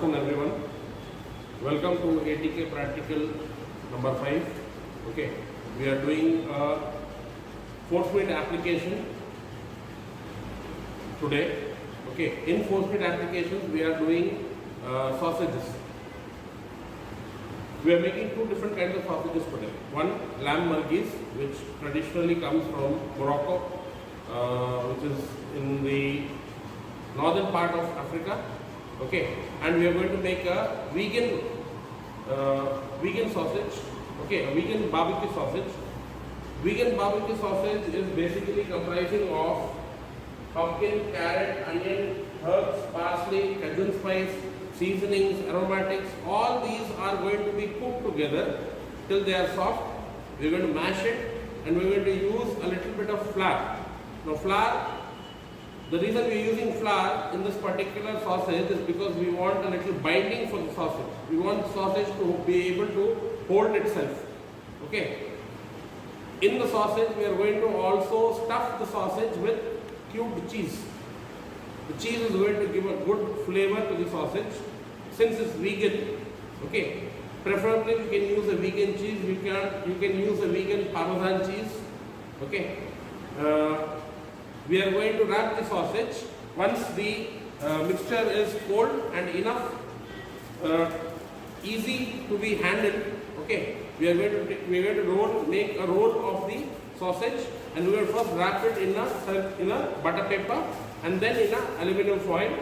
afternoon everyone. Welcome to ATK practical number 5. Okay, we are doing a force feed application today. Okay, in force feed applications we are doing sausages. We are making two different kinds of sausages today. One, lamb merguez, which traditionally comes from Morocco, which is in the northern part of Africa. Okay, and we are going to make a vegan sausage. Okay, a vegan barbecue sausage. Vegan barbecue sausage is basically comprising of pumpkin, carrot, onion, herbs, parsley, Cajun spice, seasonings, aromatics. All these are going to be cooked together till they are soft. We are going to mash it and we are going to use a little bit of flour. Now flour, the reason we are using flour in this particular sausage is because we want a little binding for the sausage. We want the sausage to be able to hold itself. Okay. In the sausage, we are going to also stuff the sausage with cubed cheese. The cheese is going to give a good flavor to the sausage. Since it's vegan, okay, preferably we can use a vegan cheese. You can use a vegan Parmesan cheese. Okay. We are going to wrap the sausage. Once the mixture is cold and enough, easy to be handled. Okay, we are going to make a roll of the sausage, and we will first wrap it in a butter paper, and then in a aluminum foil,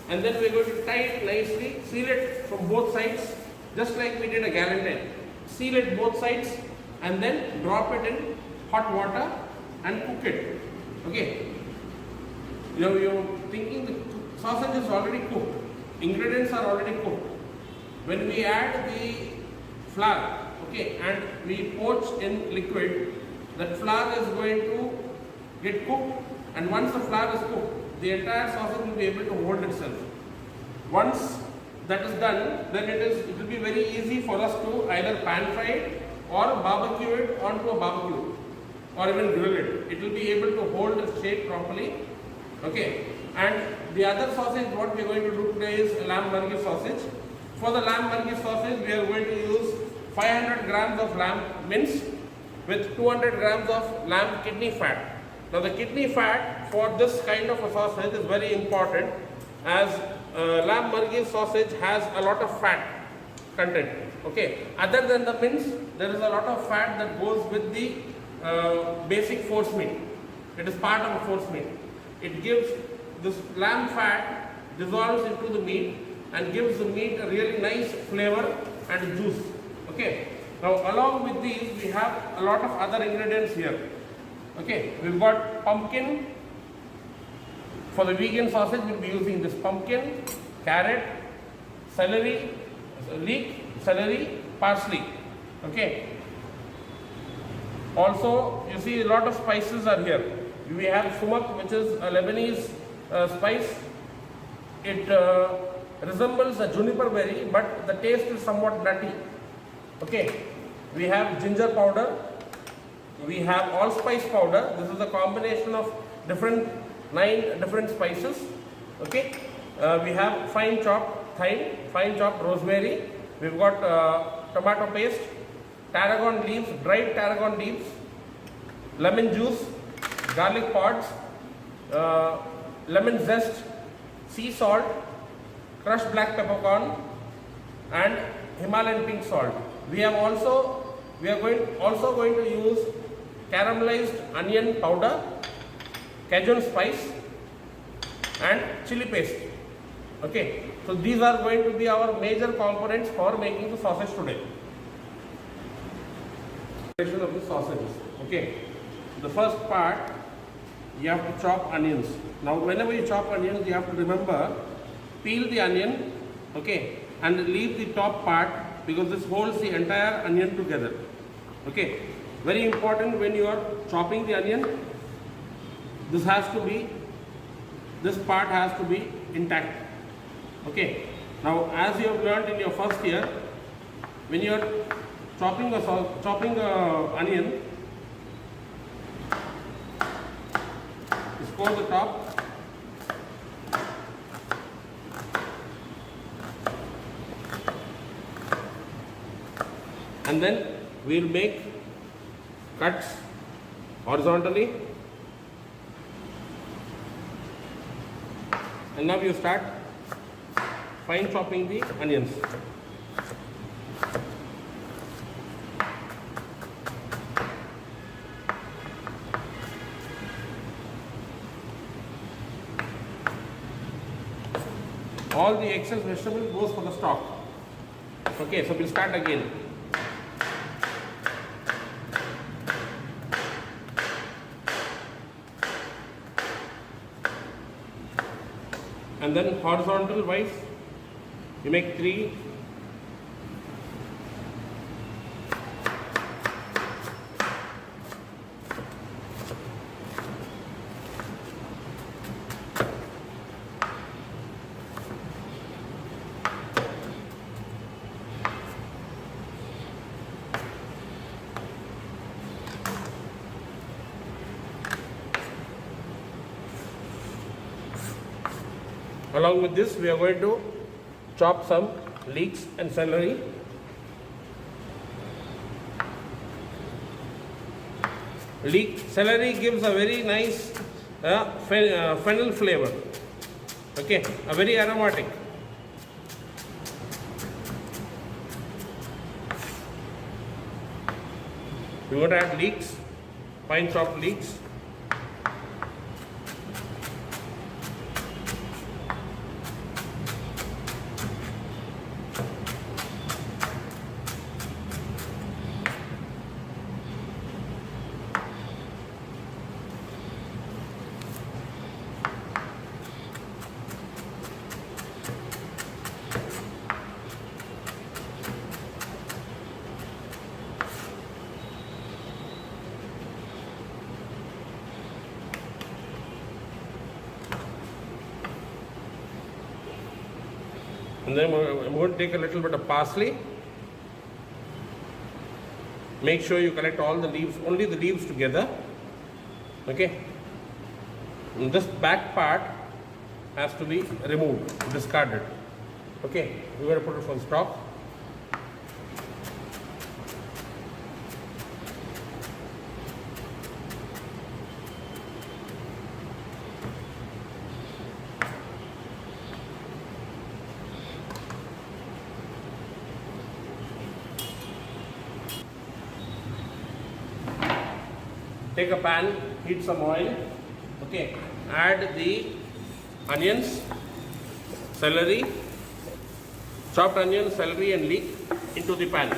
and then we are going to tie it nicely, seal it from both sides, just like we did a galantine. Seal it both sides, and then drop it in hot water and cook it. Okay. You're thinking the sausage is already cooked. Ingredients are already cooked. When we add the flour, okay, and we poach in liquid, that flour is going to get cooked, and once the flour is cooked, the entire sausage will be able to hold itself. Once that is done, then it will be very easy for us to either pan fry it or barbecue it onto a barbecue or even grill it. It will be able to hold its shape properly. Okay, and the other sausage what we are going to do today is lamb merguez sausage. For the lamb merguez sausage, we are going to use 500 grams of lamb mince with 200 grams of lamb kidney fat. Now the kidney fat for this kind of a sausage is very important, as lamb merguez sausage has a lot of fat content. Okay, other than the mince, there is a lot of fat that goes with the basic force meat. It is part of a force meat. It gives this lamb fat dissolves into the meat and gives the meat a really nice flavor and juice. Okay. Now along with these we have a lot of other ingredients here. Okay. We've got pumpkin. For the vegan sausage we'll be using this pumpkin, carrot, celery, leek, celery, parsley. Okay. Also you see a lot of spices are here. We have sumac, which is a Lebanese spice. It resembles a juniper berry, but the taste is somewhat nutty. Okay. We have ginger powder. We have allspice powder. This is a combination of 9 different spices. Okay. We have fine chopped thyme, fine chopped rosemary. We've got tomato paste, tarragon leaves, dried tarragon leaves, lemon juice, garlic pods, lemon zest, sea salt, crushed black peppercorn, and Himalayan pink salt. We are also going to use caramelized onion powder, Cajun spice, and chili paste. Okay, so these are going to be our major components for making the sausage today. Preparation of the sausages. Okay, the first part, you have to chop onions. Now whenever you chop onions, you have to remember, peel the onion, okay, and leave the top part, because this holds the entire onion together. Okay, very important when you are chopping the onion, this part has to be intact. Okay, now as you have learned in your first year, when you are chopping the onion, the top, and then we'll make cuts horizontally, and now you start fine chopping the onions. All the excess vegetable goes for the stock. Okay, so we'll start again. And then horizontal wise, you make 3. Along with this, we are going to chop some leeks and celery. Celery gives a very nice fennel flavor. Okay, a very aromatic. We want to add leeks, fine chopped leeks. And then I'm going to take a little bit of parsley. Make sure you collect all the leaves, only the leaves together. Okay. And this back part has to be removed, discarded. Okay. We're going to put it on stock. Take a pan, heat some oil, okay, add the onions, celery, chopped onion, celery and leek into the pan.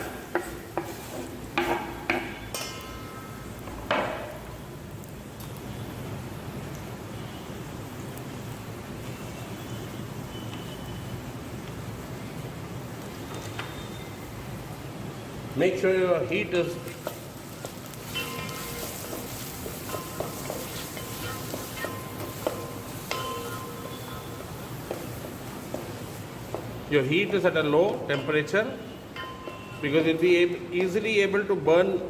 Make sure your heat is at a low temperature, because it will be easily able to burn.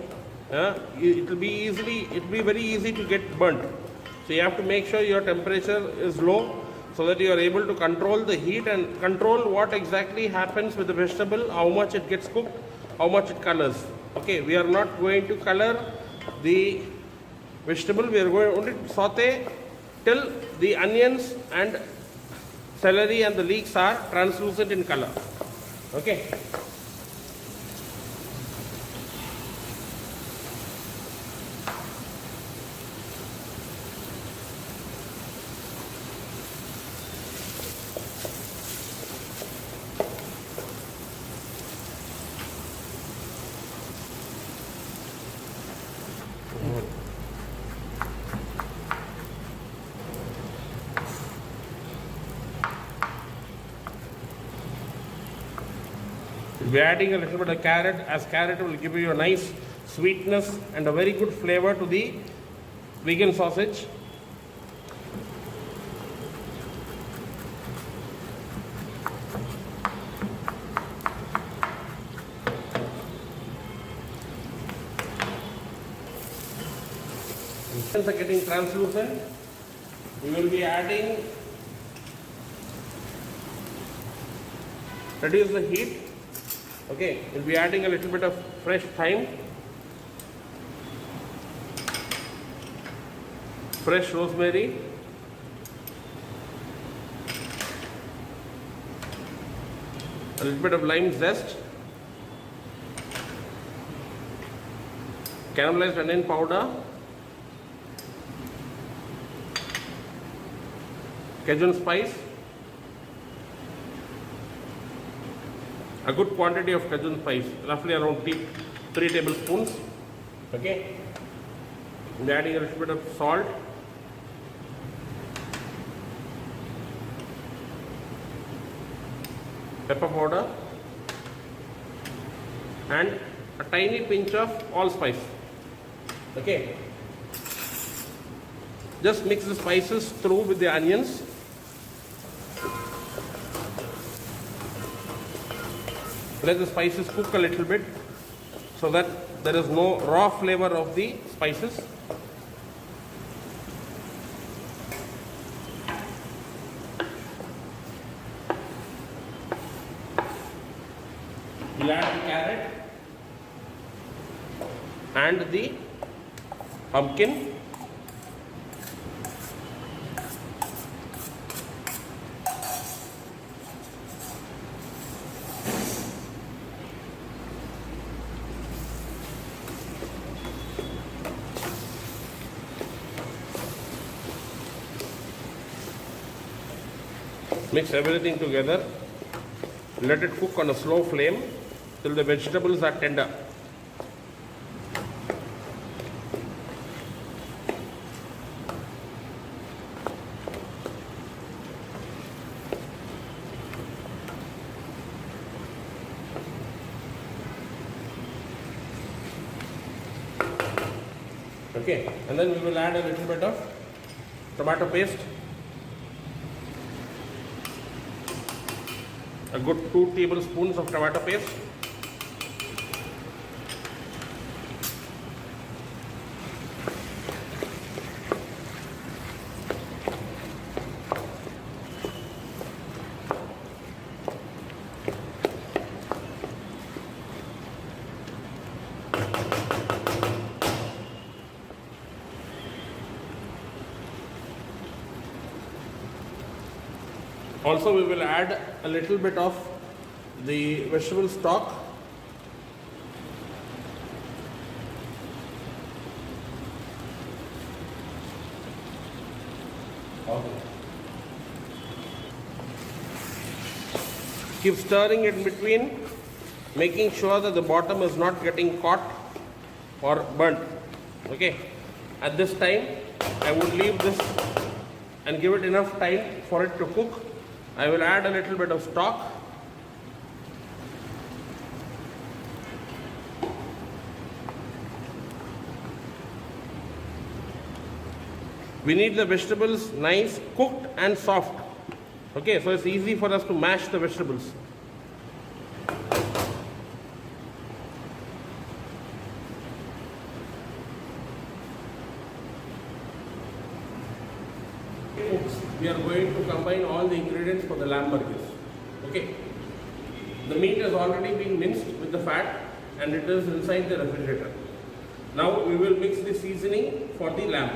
It will be very easy to get burnt. So you have to make sure your temperature is low, so that you are able to control the heat and control what exactly happens with the vegetable, how much it gets cooked, how much it colors. Okay, we are not going to color the vegetable. We are going only to saute till the onions and celery and the leeks are translucent in color. Okay. We're adding a little bit of carrot, as carrot will give you a nice sweetness and a very good flavor to the vegan sausage. Once are getting translucent, we will be adding, reduce the heat. Okay, we'll be adding a little bit of fresh thyme, fresh rosemary, a little bit of lime zest, caramelized onion powder, Cajun spice, a good quantity of Cajun spice, roughly around 3 tablespoons. Okay, and adding a little bit of salt, pepper powder, and a tiny pinch of allspice. Okay, just mix the spices through with the onions. Let the spices cook a little bit so that there is no raw flavor of the spices. We'll add the carrot and the pumpkin. Mix everything together. Let it cook on a slow flame till the vegetables are tender. Okay, and then we will add a little bit of tomato paste. A good 2 tablespoons of tomato paste. Also, we will add a little bit of the vegetable stock. Keep stirring it in between, making sure that the bottom is not getting caught or burnt. Okay. At this time, I would leave this and give it enough time for it to cook. I will add a little bit of stock. We need the vegetables nice, cooked and soft. Okay, so it's easy for us to mash the vegetables. We are going to combine all the ingredients for the lamb burgers. Okay. The meat has already been minced with the fat and it is inside the refrigerator. Now we will mix the seasoning for the lamb.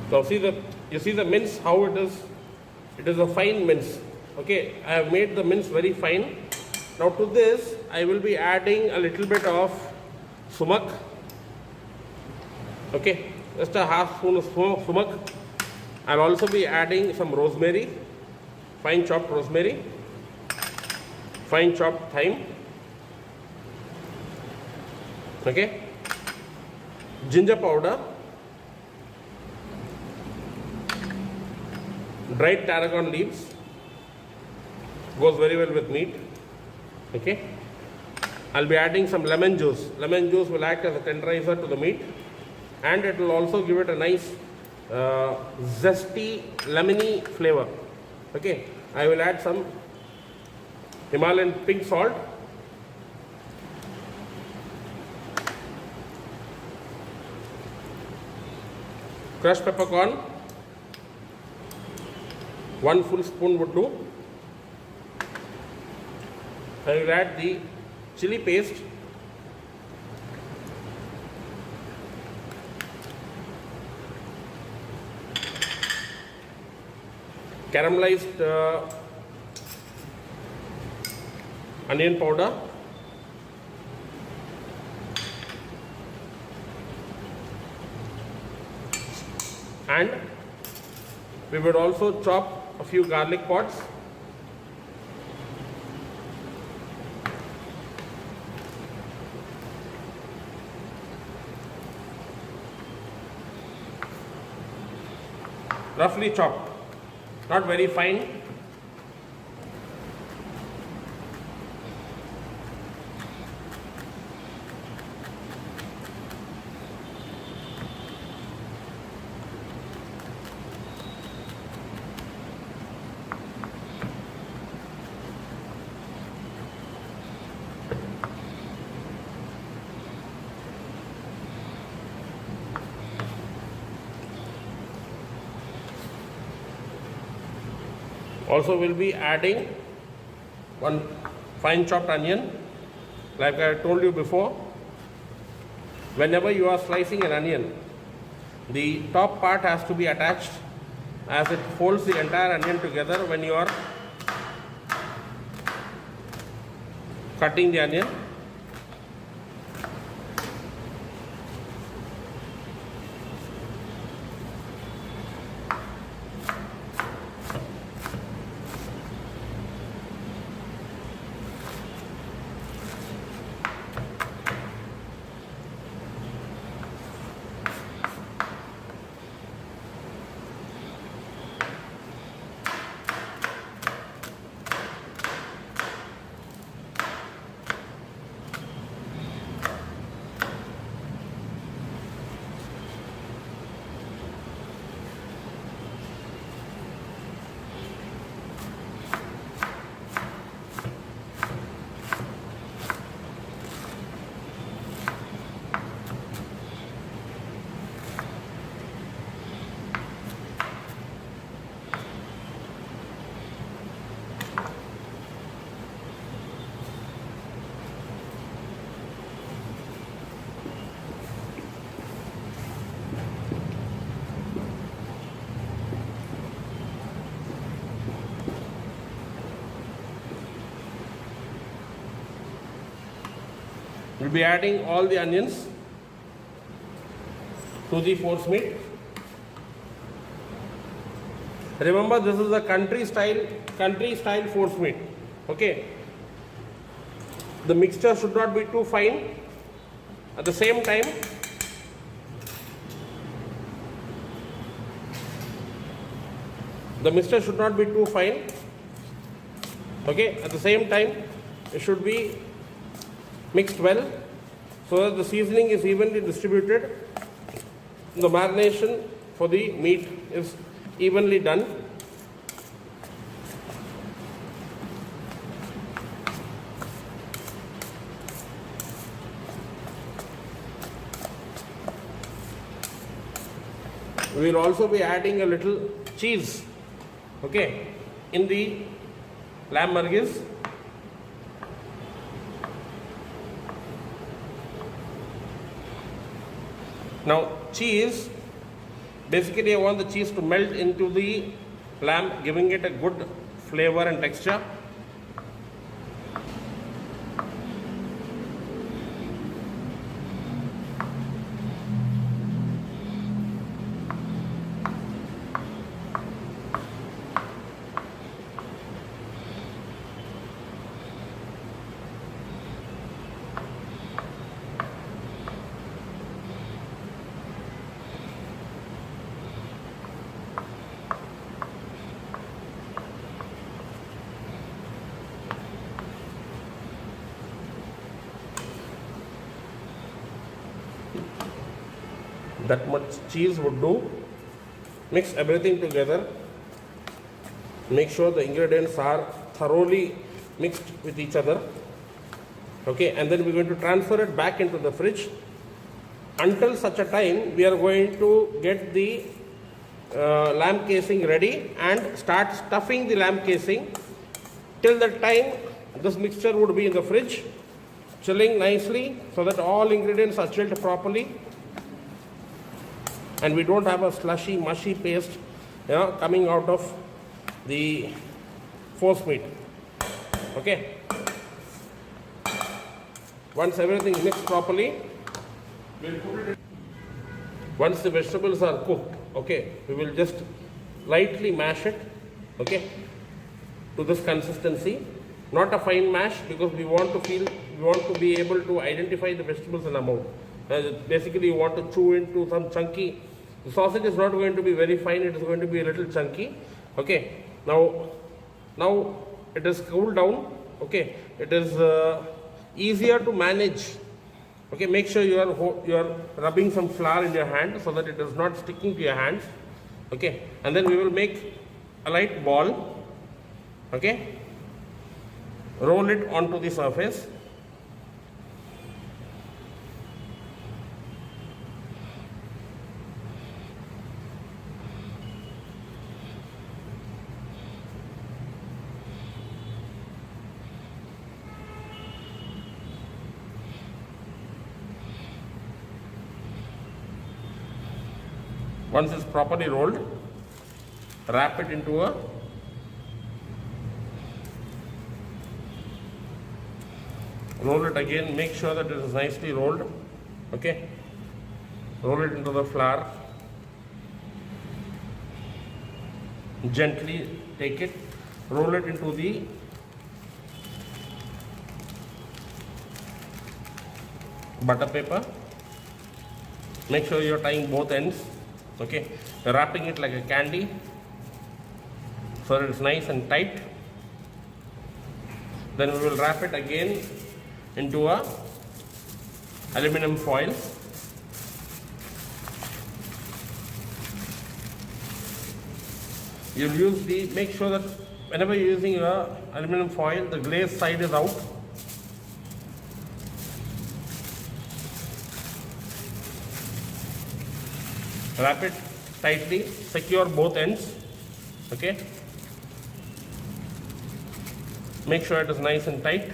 So you see the mince, how it is. It is a fine mince. Okay, I have made the mince very fine. Now to this I will be adding a little bit of sumac. Okay, just a half spoon of sumac. I'll also be adding some rosemary, fine chopped rosemary, fine chopped thyme. Okay, ginger powder, dried tarragon leaves, goes very well with meat. Okay, I'll be adding some lemon juice. Lemon juice will act as a tenderizer to the meat and it will also give it a nice zesty lemony flavor. Okay, I will add some Himalayan pink salt, crushed peppercorn, 1 full spoon would do, I will add the chili paste. Caramelized onion powder. And we would also chop a few garlic pods. Roughly chopped, not very fine. Also, we'll be adding one fine chopped onion. Like I told you before, whenever you are slicing an onion, the top part has to be attached, as it holds the entire onion together when you are cutting the onion. We'll be adding all the onions to the force meat. Remember, this is a country style force meat. Okay. The mixture should not be too fine. At the same time, the mixture should not be too fine. Okay. At the same time, it should be mixed well so that the seasoning is evenly distributed. The marination for the meat is evenly done. We will also be adding a little cheese, okay, in the lamb merguez. Now, cheese, basically I want the cheese to melt into the lamb, giving it a good flavor and texture. That much cheese would do. Mix everything together. Make sure the ingredients are thoroughly mixed with each other. Okay, and then we're going to transfer it back into the fridge. Until such a time, we are going to get the lamb casing ready and start stuffing the lamb casing. Till the time, This mixture would be in the fridge, chilling nicely so that all ingredients are chilled properly and we don't have a slushy, mushy paste, coming out of the force meat. Okay. Once everything is mixed properly, we'll put it in. Once the vegetables are cooked, okay, we will just lightly mash it, okay, to this consistency. Not a fine mash, because we want to be able to identify the vegetables in our mouth. Basically, you want to chew into some chunky. The sausage is not going to be very fine; it is going to be a little chunky. Okay. Now it is cooled down. Okay. It is easier to manage. Okay. Make sure you are rubbing some flour in your hand so that it is not sticking to your hands. Okay. And then we will make a light ball. Okay. Roll it onto the surface. Once it's properly rolled, wrap it into a roll it again, make sure that it is nicely rolled. Okay. Roll it into the flour. Gently take it, roll it into the butter paper. Make sure you're tying both ends. Okay. You're wrapping it like a candy so that it's nice and tight. Then we will wrap it again into a aluminum foil. You'll make sure that whenever you're using your aluminum foil, the glazed side is out. Wrap it tightly, secure both ends. Okay. Make sure it is nice and tight.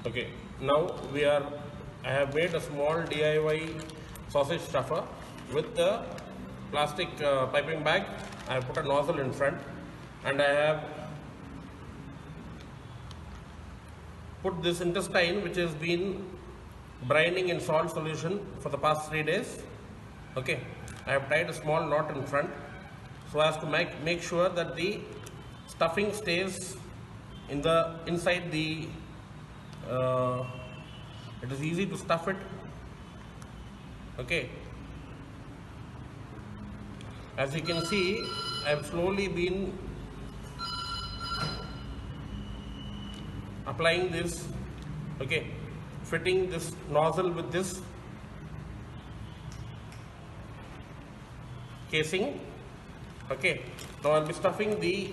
Okay, now I have made a small DIY sausage stuffer with the plastic piping bag. I have put a nozzle in front and I have put this intestine, which has been brining in salt solution for the past 3 days. Okay, I have tied a small knot in front so as to make sure that the stuffing stays inside the it is easy to stuff it. Okay, as you can see, I have slowly been applying this. Okay, fitting this nozzle with this casing. Okay, now I'll be stuffing the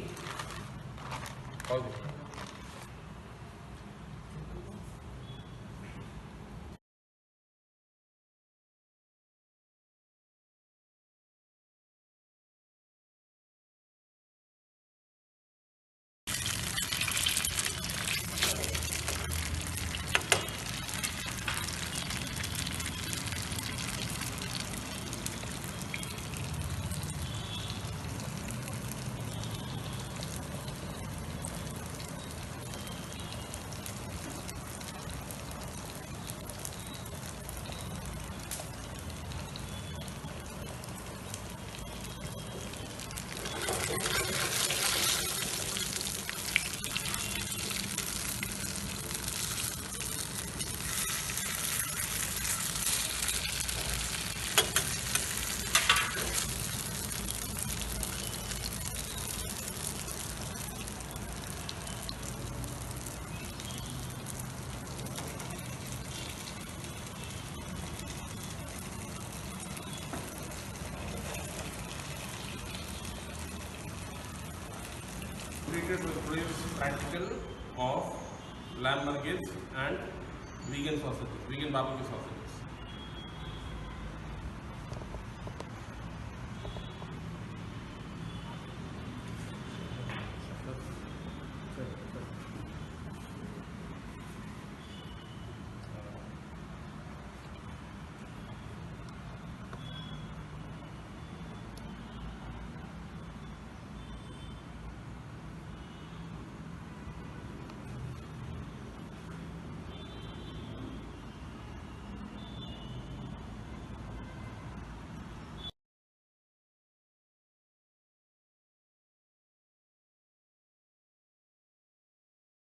completed with brief practical of lamb merguez and vegan sausage, vegan barbecue sausage.